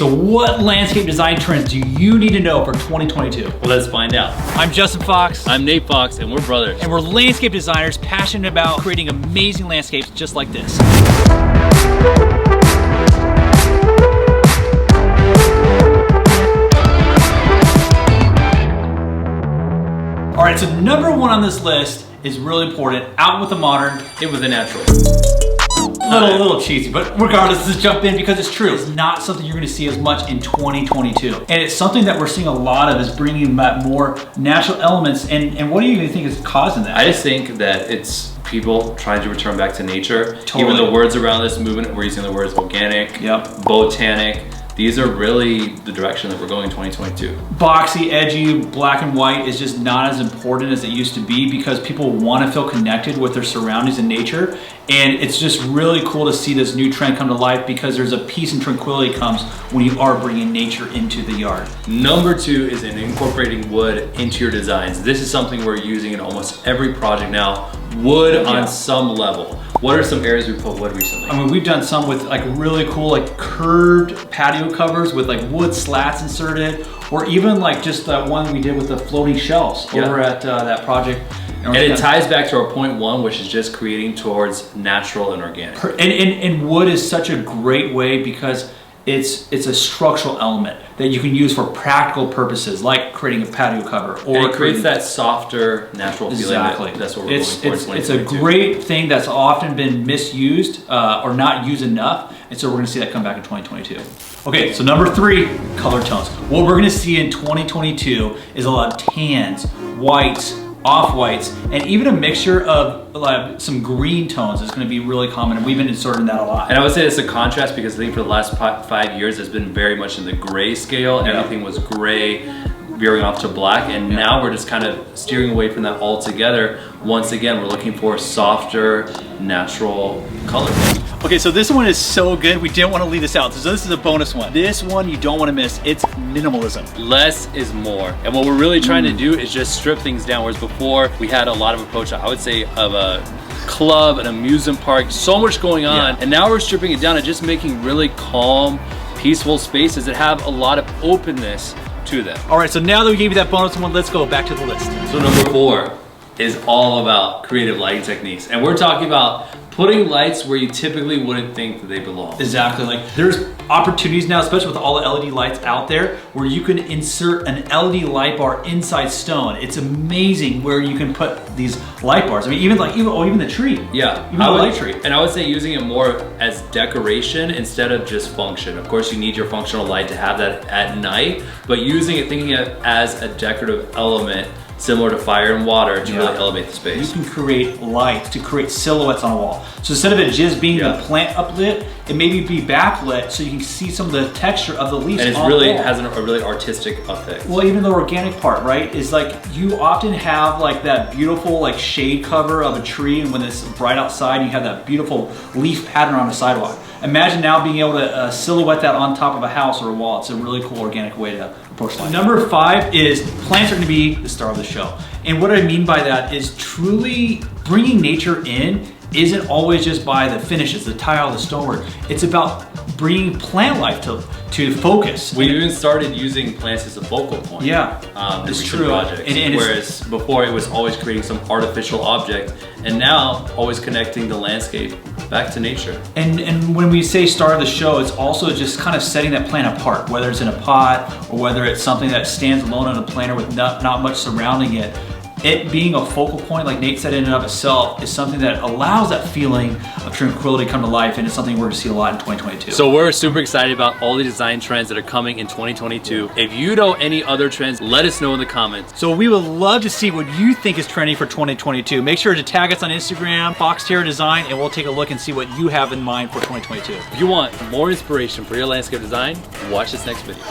So what landscape design trends do you need to know for 2022? Well, let's find out. I'm Justin Fox. I'm Nate Fox, and we're brothers. And we're landscape designers passionate about creating amazing landscapes just like this. All right, so number one on this list is really important. Out with the modern, in with the natural. A little cheesy, but regardless, let's jump in because it's true. It's not something you're gonna see as much in 2022. And it's something that we're seeing a lot of is bringing back more natural elements. And what do you even think is causing that? I just think that it's people trying to return back to nature. Totally. Even the words around this movement, we're using the words organic, botanic. These are really the direction that we're going in 2022. Boxy, edgy, black and white is just not as important as it used to be because people want to feel connected with their surroundings and nature. And it's just really cool to see this new trend come to life because there's a peace and tranquility comes when you are bringing nature into the yard. Number two is in incorporating wood into your designs. This is something we're using in almost every project now. Wood on some level. What are some areas we put wood recently? I mean, we've done some with like really cool like curved patio covers with like wood slats inserted, or even like just that one we did with the floating shelves over at that project. And it ties back to our point one, which is just creating towards natural and organic. And wood is such a great way because it's a structural element that you can use for practical purposes, like creating a patio cover. Or and it creates that softer, natural feeling. Exactly. That's what we're going for. It's a great thing that's often been misused or not used enough. And so we're gonna see that come back in 2022. Okay, so number three, color tones. What we're gonna see in 2022 is a lot of tans, whites, off-whites, and even a mixture of some green tones is going to be really common, and we've been inserting that a lot. And I would say it's a contrast because I think for the last 5 years it's been very much in the gray scale. Everything was gray, veering off to black, and now we're just kind of steering away from that altogether. Once again, we're looking for softer, natural colors. Okay, so this one is so good, we didn't want to leave this out. So this is a bonus one. This one you don't want to miss. It's minimalism. Less is more. And what we're really trying to do is just strip things down. Whereas before, we had a lot of approach, I would say, of a club, an amusement park, so much going on. And now we're stripping it down and just making really calm, peaceful spaces that have a lot of openness to them. All right, so now that we gave you that bonus one, let's go back to the list. So number four is all about creative lighting techniques. And we're talking about putting lights where you typically wouldn't think that they belong. Exactly, like there's opportunities now, especially with all the LED lights out there, where you can insert an LED light bar inside stone. It's amazing where you can put these light bars. I mean, even the tree. Yeah, even the light tree. And I would say using it more as decoration instead of just function. Of course, you need your functional light to have that at night, but using it, thinking of it as a decorative element, similar to fire and water, to really elevate the space. You can create lights to create silhouettes on a wall. So instead of it just being the plant uplit, it maybe be backlit so you can see some of the texture of the leaves. And it really has a really artistic effect. Well, even the organic part, right, is like you often have like that beautiful like shade cover of a tree, and when it's bright outside, you have that beautiful leaf pattern on the sidewalk. Imagine now being able to silhouette that on top of a house or a wall. It's a really cool organic way to approach life. Number five is plants are gonna be the star of the show. And what I mean by that is truly bringing nature in isn't always just by the finishes, the tile, the stonework. It's about bringing plant life to focus. We even started using plants as a focal point. It's true. Projects. Whereas before it was always creating some artificial object, and now always connecting the landscape back to nature. And when we say star of the show, it's also just kind of setting that plant apart, whether it's in a pot or whether it's something that stands alone on a planter with not much surrounding it. It being a focal point, like Nate said in and of itself, is something that allows that feeling of tranquility to come to life, and it's something we're gonna see a lot in 2022. So we're super excited about all the design trends that are coming in 2022. If you know any other trends, let us know in the comments. So we would love to see what you think is trending for 2022. Make sure to tag us on Instagram, FoxTerra Design, and we'll take a look and see what you have in mind for 2022. If you want more inspiration for your landscape design, watch this next video.